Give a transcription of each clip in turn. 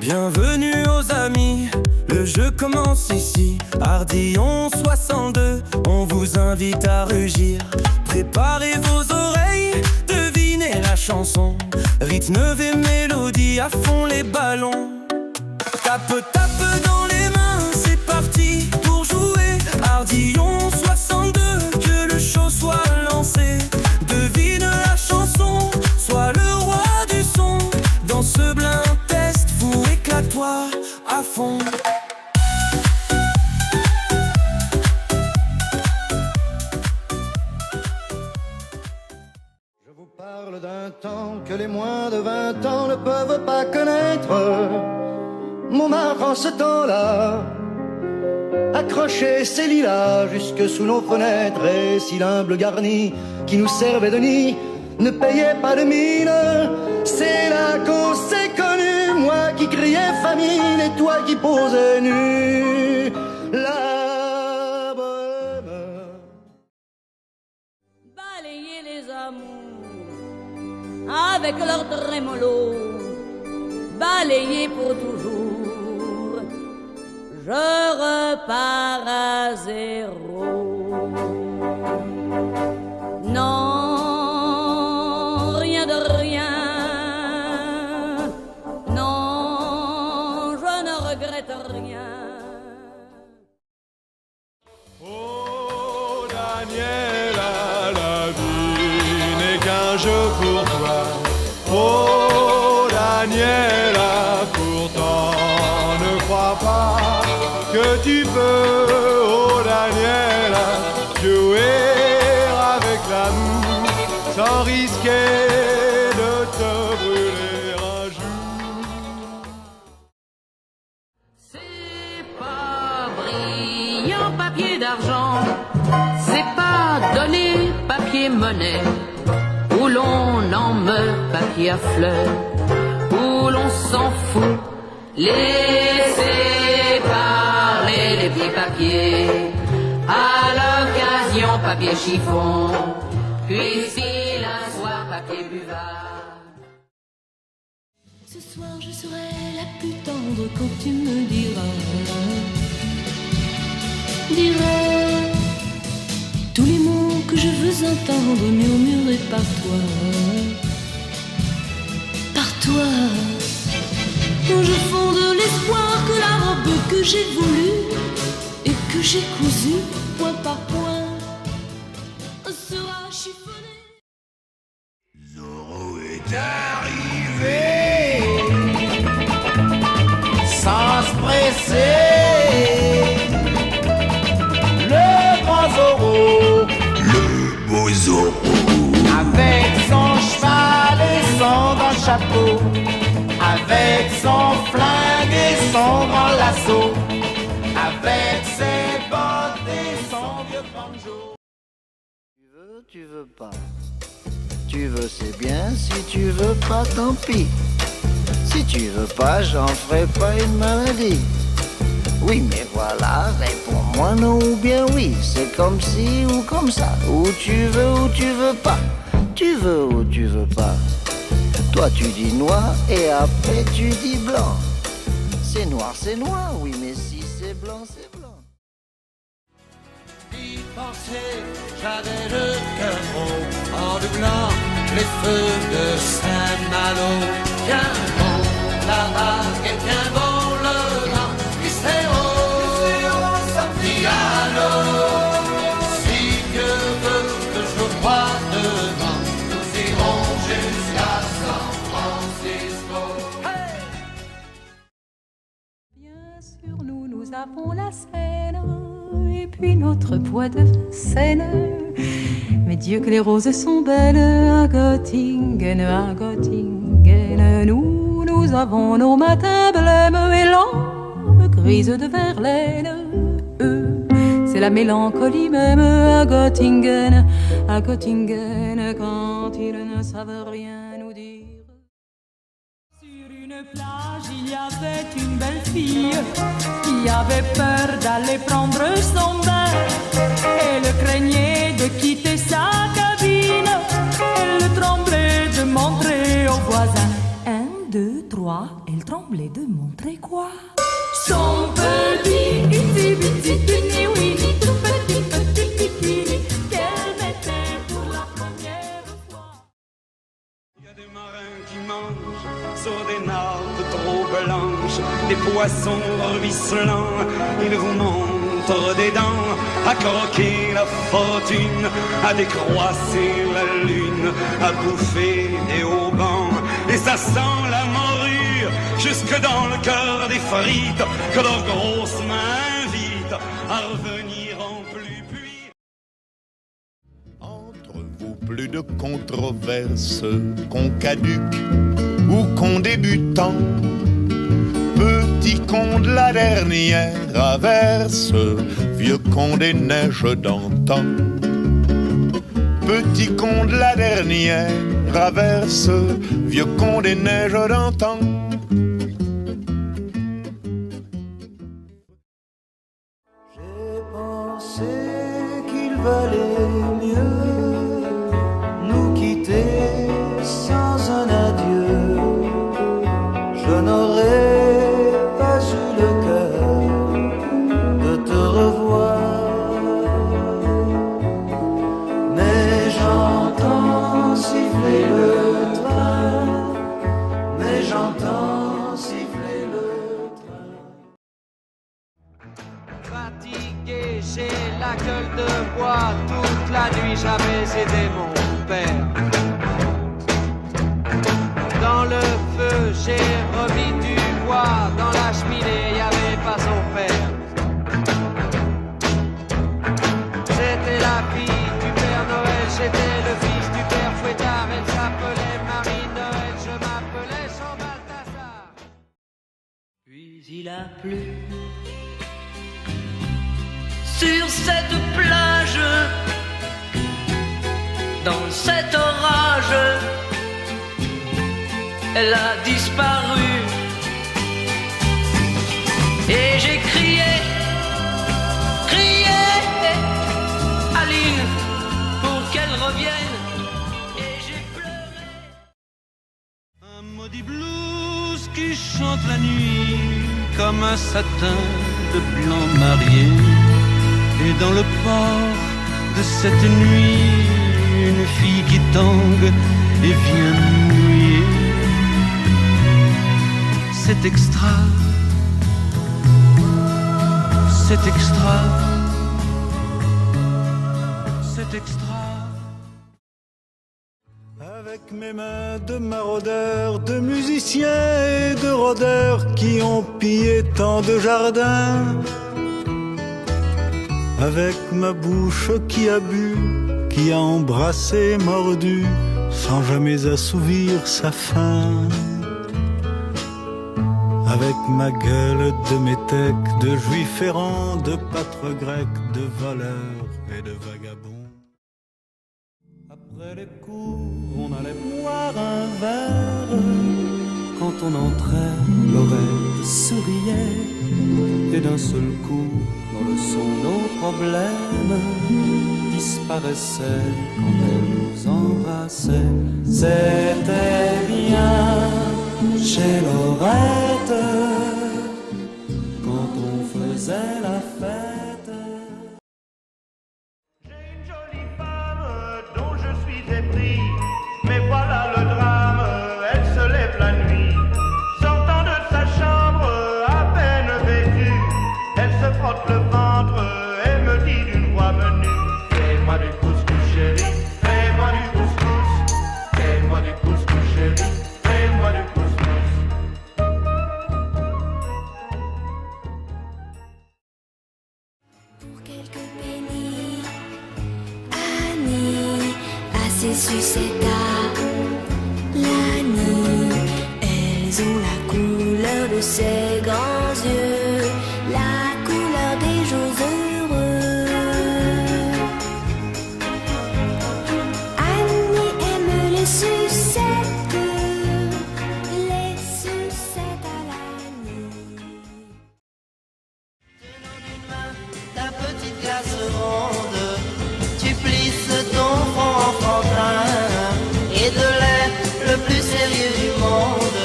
Bienvenue aux amis, le jeu commence ici. Ardillon 62, on vous invite à rugir. Préparez vos oreilles, devinez la chanson. Rythme et mélodie, à fond les ballons. Tape, tape dans les mains, c'est parti pour jouer. Ardillon 62, que le show soit lancé. Devine la chanson, sois le roi du son. Dans ce blind test, fou, éclate-toi à fond. Je vous parle d'un temps que les moins de 20 ans ne peuvent pas connaître. Montmartre en ce temps-là accrochait ses lilas jusque sous nos fenêtres. Et si l'humble garni qui nous servait de nid ne payait pas de mine, c'est là qu'on s'est connus. Moi qui criais famine et toi qui posais nu. La bohème. Balayer les amours avec leur trémolo, balayer pour toujours. Je repars à zéro. Non, rien de rien. Non, je ne regrette rien. Oh Daniela, la vie n'est qu'un jeu pour toi. Oh Daniela, pourtant ne crois pas que tu peux, oh Daniela, jouer avec l'amour sans risquer de te brûler un jour. C'est pas brillant papier d'argent, c'est pas donner papier monnaie, où l'on en meurt papier à fleurs, où l'on s'en fout. Laissez parler les petits papiers, à l'occasion papier chiffon, puis s'il un soir papier buvard. Ce soir je serai la plus tendre quand tu me diras tous les mots que je veux entendre murmurés par toi. Par toi. Quand je fonde l'espoir que la robe que j'ai voulue et que j'ai cousue point par point sera chiffonnée. Zorro est arrivé sans se presser. Le grand Zorro, le beau Zorro, avec son cheval et son grand chapeau, avec son flingue et son grand lasso, avec ses bottes et son vieux banjo. Tu veux pas. Tu veux c'est bien, si tu veux pas tant pis. Si tu veux pas, j'en ferai pas une maladie. Oui mais voilà, réponds-moi non ou bien oui. C'est comme si ou comme ça, ou tu veux pas. Tu veux ou tu veux pas. Toi tu dis noir et après tu dis blanc. C'est noir, oui mais si c'est blanc, c'est blanc. J'y pensais, j'avais le cœur gros, en doublant les feux de Saint-Malo. Tiens bon la vague et tiens bon le vent, Lucero, Santiano. Si Dieu veut que je croie devant, nous irons jusqu'à San Francisco. Hey! Bien sûr, nous avons la Seine, et puis notre poids de Seine. Mais Dieu que les roses sont belles à Göttingen, à Göttingen. Nous avons nos matins blêmes et l'âme grise de Verlaine. C'est la mélancolie même à Göttingen, quand ils ne savent rien nous dire. Sur une plage, il y avait une belle fille qui avait peur d'aller prendre son bain. Elle craignait de quitter sa cabine. Elle tremblait de montrer aux voisins. 1, 2, 3, elle tremblait de montrer. fois son petit itsy-bitsy tini-wini, tout petit petit bikini qu'elle mettait pour la première fois. Il y a des marins qui mangent sur des nappes trop blanches, des poissons ruisselants, ils vous montrent des dents, à croquer la fortune, à décroisser la lune, à bouffer des haubans, et ça sent la morue jusque dans le cœur des frites que leurs grosses mains invitent à revenir en pluie. Entre vous, plus de controverses, qu'on caduque ou qu'on débutant. Petit con de la dernière averse, vieux con des neiges d'antan. Petit con de la dernière averse, vieux con des neiges d'antan. J'ai pensé qu'il valait mieux nous quitter sans un adieu. Je n'aurais pas eu le cœur de te revoir, mais j'entends siffler le train, mais j'entends siffler le train. Fatigué, j'ai la gueule de bois. Toute la nuit j'avais aidé mon père. Dans le feu j'ai remis du bois. Dans la cheminée y avait pas son père. J'étais la fille du Père Noël, j'étais le fils du Père Fouettard. Elle s'appelait Marie-Noël, je m'appelais Jean Balthazar. Puis il a plu sur cette plage, dans cet orage, elle a disparu. Et j'ai crié, crié, Aline, pour qu'elle revienne. Et j'ai pleuré. Un maudit blues qui chante la nuit comme un satin de blanc marié. Et dans le port de cette nuit, une fille qui tangue et vient mouiller. C'est extra, c'est extra, c'est extra. Avec mes mains de maraudeurs, de musiciens et de rôdeurs qui ont pillé tant de jardins. Avec ma bouche qui a bu, qui a embrassé, mordu, sans jamais assouvir sa faim. Avec ma gueule de métèque, de juif errant, de pâtre grec, de voleur et de vagabond. Après les cours, on allait boire un verre. Quand on entrait, l'oreille souriait. Et d'un seul coup, dans le son, nos problèmes disparaissaient quand elle nous embrassait. C'était bien chez Laurette quand on faisait la fête. J'ai une jolie femme dont je suis épris, mais voilà le drame, elle se lève la nuit. Sortant de sa chambre à peine vêtue, elle se frotte le ventre et me dit d'une voix menue: fais-moi du couscous chérie, fais-moi du couscous, fais-moi du couscous chérie, fais-moi du couscous. Pour quelques pennies, Annie a ses sucettes à l'Annie. Elles ont la couleur de ses grands yeux, la couleur des jours heureux. Annie aime les sucettes à l'Annie. Tenant d'une main ta petite glace ronde, tu plisses ton front enfantin, et de l'air le plus sérieux du monde,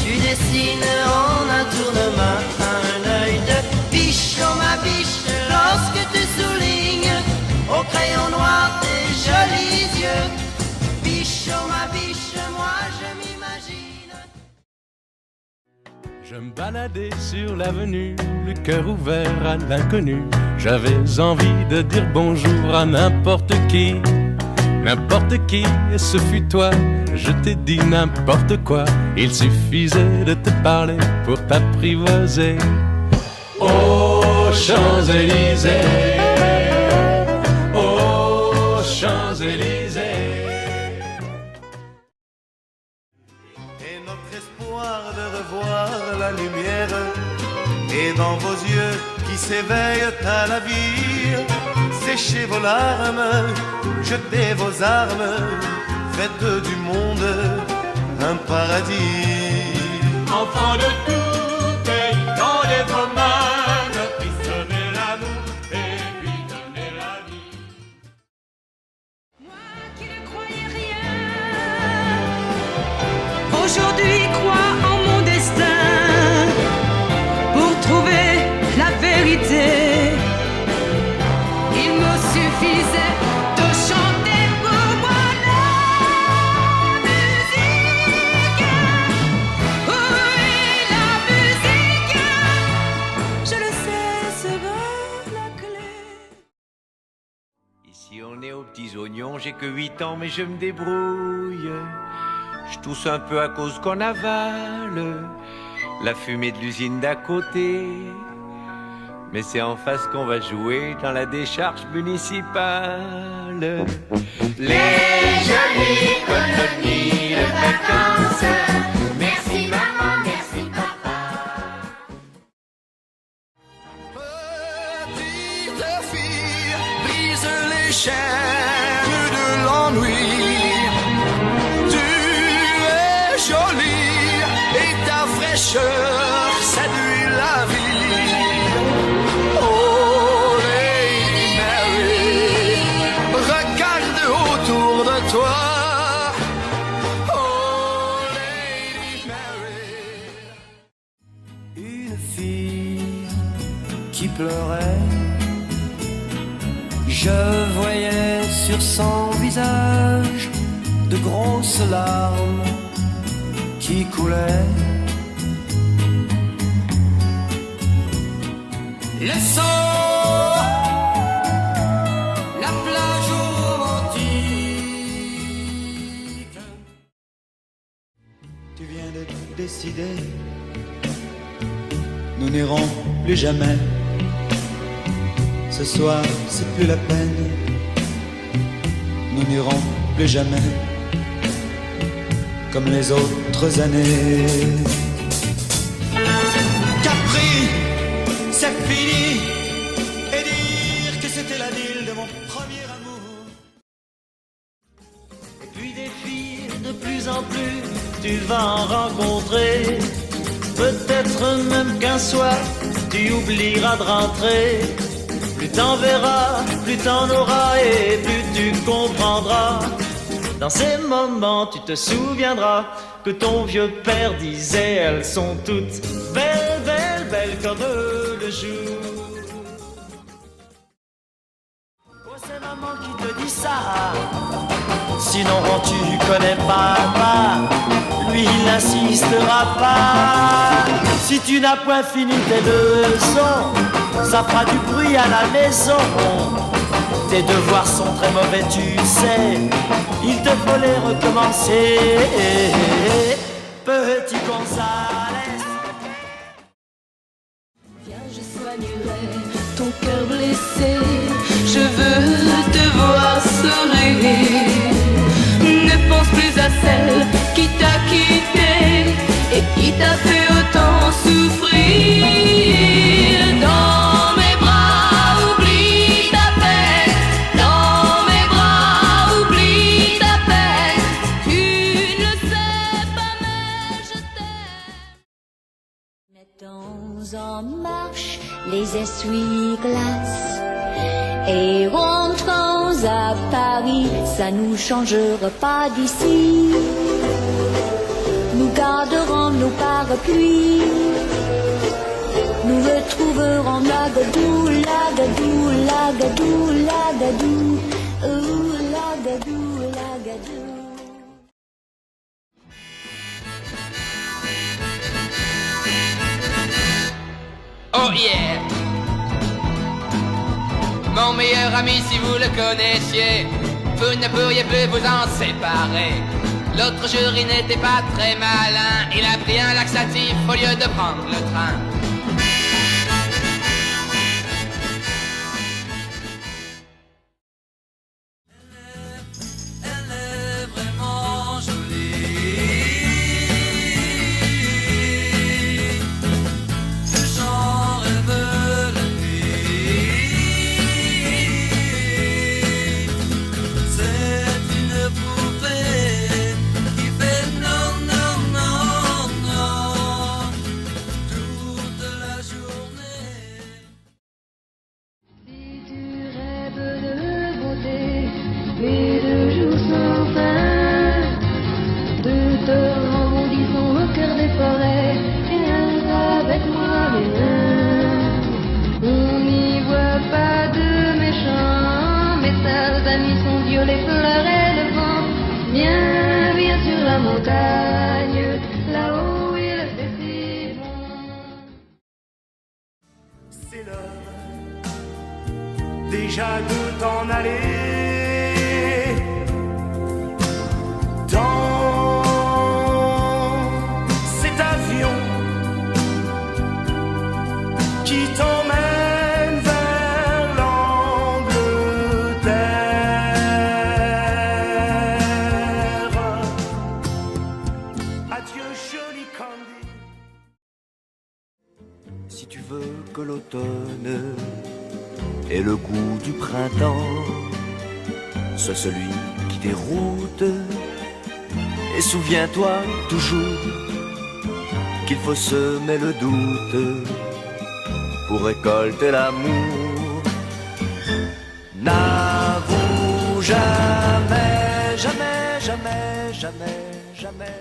tu dessines en un tournement Je me baladais sur l'avenue, le cœur ouvert à l'inconnu. J'avais envie de dire bonjour à n'importe qui, et ce fut toi. Je t'ai dit n'importe quoi, il suffisait de te parler pour t'apprivoiser. Aux Champs-Élysées, aux Champs-Élysées. Et notre espoir de revoir la lumière est dans vos yeux qui s'éveillent à la vie. Séchez vos larmes, jetez vos armes, faites du monde un paradis. Enfants de tout pays, tendez vos mains, frissonnez l'amour et puis donnez la vie. Moi qui ne croyais rien, aujourd'hui crois en mon destin. Pour trouver la vérité, il me suffisait de chanter pour moi la musique. Oui, la musique, je le sais, sera la clé. Ici on est aux petits oignons, j'ai que 8 ans mais je me débrouille. Je tousse un peu à cause qu'on avale la fumée de l'usine d'à côté. Mais c'est en face qu'on va jouer dans la décharge municipale. Les jolies colonies de vacances. Merci maman, merci papa. Petite fille, brise les chaînes de l'ennui. Tu es jolie et ta fraîcheur séduit la vie. Oh Lady Mary, regarde autour de toi. Oh Lady Mary. Une fille qui pleurait, je voyais sur son visage de grosses larmes qui coulaient. Le sang, la plage romantique. Tu viens de décider, nous n'irons plus jamais. Ce soir, c'est plus la peine, nous n'irons plus jamais comme les autres années. Capri, c'est fini, et dire que c'était la ville de mon premier amour. Et puis des filles de plus en plus, tu vas en rencontrer. Peut-être même qu'un soir, tu oublieras de rentrer. Plus t'en verras, plus t'en auras et plus tu comprendras. Dans ces moments, tu te souviendras que ton vieux père disait: elles sont toutes belles, belles, belles comme le jour. Oh, c'est maman qui te dit ça. Sinon, tu connais papa, lui il n'insistera pas. Si tu n'as point fini tes leçons, ça fera du bruit à la maison. Tes devoirs sont très mauvais, tu sais, il te faut les recommencer. Petit Gonzales, Viens, je soignerai ton cœur blessé. Je veux te voir sourire. Ne pense plus à celle qui t'a quitté et qui t'a fait autant souffrir. Dans mes bras, oublie ta peine. Dans mes bras, oublie ta peine. Tu ne le sais pas, mais je t'aime. Mettons en marche les essuie-glaces et rentrons à Paris, ça nous changera pas d'ici. Nous garderons nos parapluies, nous retrouverons Lagadou, Lagadou, Lagadou, Lagadou, Lagadou, Lagadou. Oh yeah. Mon meilleur ami, si vous le connaissiez, vous ne pourriez plus vous en séparer. L'autre jour il n'était pas très malin, il a pris un laxatif au lieu de prendre le train. Elle est vraiment jolie. J'en rêve la nuit. C'est une poupée qui fait non, non, non, non toute la journée. Si tu rêves de beauté et de jours sans fin, de te rebondissons au cœur des forêts, viens avec moi, viens. On n'y voit pas de méchants, mes seuls amis sont Dieu, les fleurs et le vent. Viens, viens sur la montagne, là-haut il fait si bon. C'est l'heure déjà de t'en aller dans cet avion qui t'emmène vers l'Angleterre. Adieu joli Candy. Si tu veux que l'automne ait le goût du printemps, sois celui qui déroute, et souviens-toi toujours qu'il faut semer le doute pour récolter l'amour. N'avoue jamais, jamais, jamais, jamais, jamais.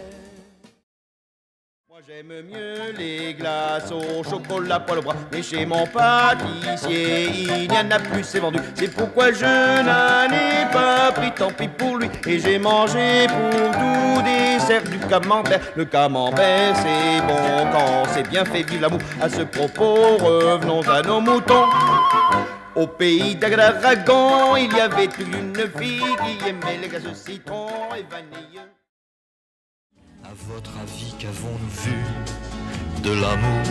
Moi j'aime mieux les glaces au chocolat poil au bras, mais chez mon pâtissier il n'y en a plus, c'est vendu. C'est pourquoi je n'en ai pas pris, tant pis pour lui. Et j'ai mangé pour tout dessert du camembert. Le camembert c'est bon quand c'est bien fait, vive l'amour. À ce propos revenons à nos moutons. Au pays d'Aragon il y avait une fille qui aimait les glaces citron et vanille. À votre avis, qu'avons-nous vu de l'amour?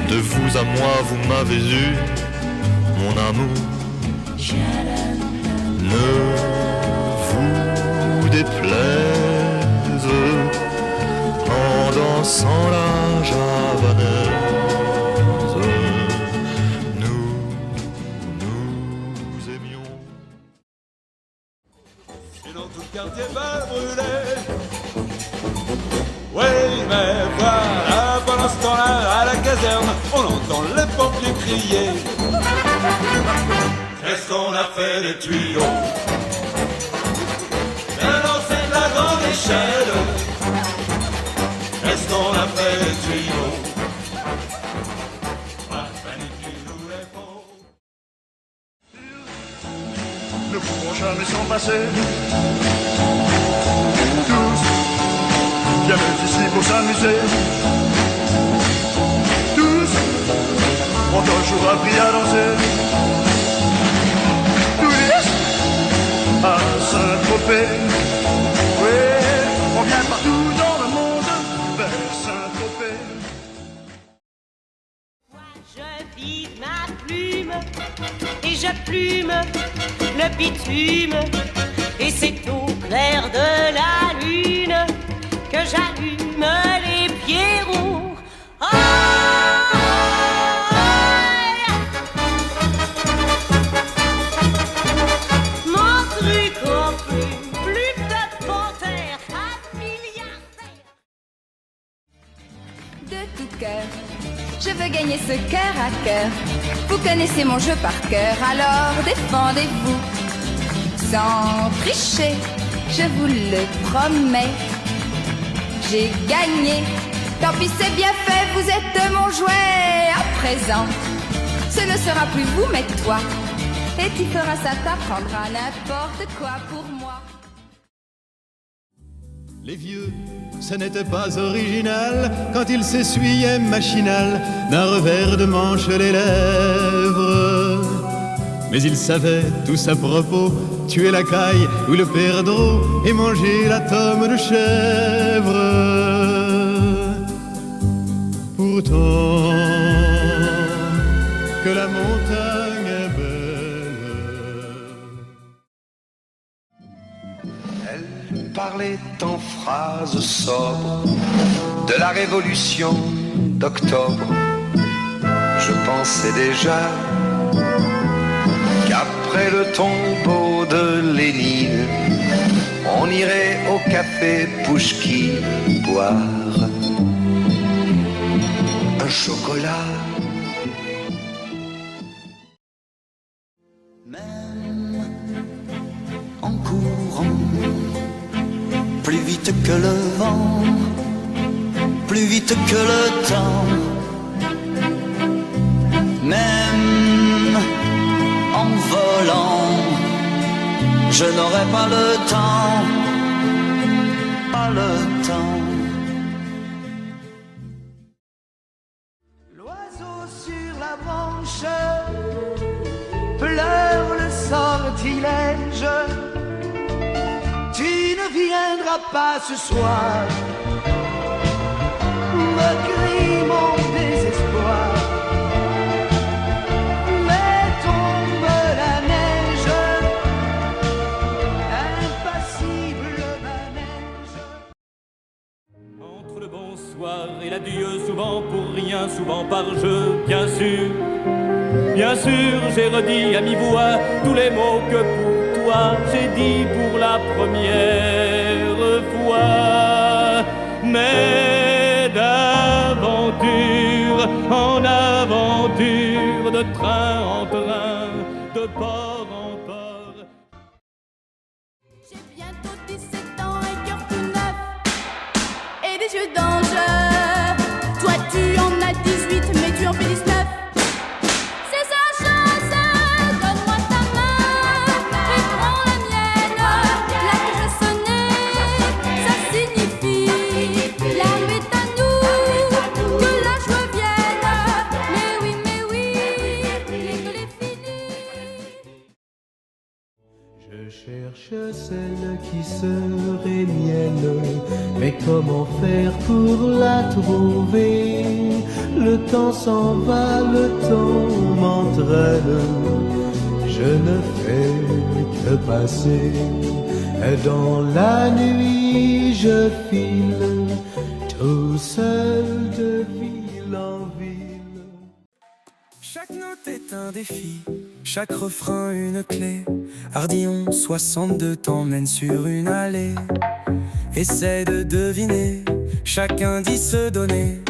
De vous à moi, vous m'avez eu, mon amour. Ne vous déplaise en dansant la javanaise. Nous aimions. Et dans tout le quartier va brûler. Oui, mais voilà, pendant ce temps-là, à la caserne, on entend les pompiers crier. Qu'est-ce qu'on a fait des tuyaux? Bien lancé de la grande échelle. Qu'est-ce qu'on a fait des tuyaux? Pas de panique, nous les faux. Ne pourront jamais s'en passer. Tous viennent ici pour s'amuser. Tous ont un jour appris à danser. Tous à Saint-Tropez. Oui, on vient partout dans le monde vers Saint-Tropez. Je vide ma plume et je plume le bitume. Et c'est au clair de la lune que j'allume les pierrots. Oh, mon truc en plus de panthère à milliardaire. De tout cœur, je veux gagner ce cœur à cœur. Vous connaissez mon jeu par cœur, alors défendez-vous. Sans tricher, je vous le promets. J'ai gagné, tant pis c'est bien fait, vous êtes mon jouet. À présent, ce ne sera plus vous mais toi. Et tu feras ça, t'apprendras n'importe quoi pour moi. Les vieux, ce n'était pas original quand ils s'essuyaient machinal d'un revers de manche les lèvres. Mais ils savaient tous à propos tuer la caille ou le perdreau et manger la tome de chèvre. Pourtant que la montagne est belle. Elle parlait en phrases sobres de la révolution d'octobre. Je pensais déjà qu'après le tombeau de Lénine, on irait au café Pouchkine boire un chocolat. Même en courant, plus vite que le vent, plus vite que le temps, même en volant, je n'aurai pas le temps, pas le temps. L'oiseau sur la branche pleure le sortilège. Tu ne viendras pas ce soir, me crie mon désespoir. Mais tombe la neige, impassible manège. Entre le bonsoir et l'adieu, souvent pour rien, souvent par jeu, bien sûr, j'ai redit à mi-voix tous les mots que pour toi j'ai dit pour la première fois. Mais d'aventure en aventure, de train en train, de port en port. J'ai bientôt 17 ans, un cœur tout neuf et des yeux d'ange. Toi tu en as 18 mais tu en fais 19. C'est sa chance, donne-moi ta main et prends la mienne. La que je sonnais, ça signifie l'arme est à nous, que la joie vienne. Mais oui, l'école est finie. Je cherche celle qui serait mienne, mais comment faire pour la trouver? Le temps s'en va, le temps m'entraîne, je ne fais que passer. Dans la nuit je file, tout seul de ville en ville. Chaque note est un défi, chaque refrain une clé. Ardillon 62 t'emmène sur une allée. Essaie de deviner, chaque indice donné.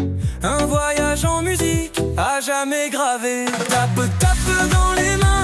Un voyage en musique, à jamais gravé. Tape, tape dans les mains.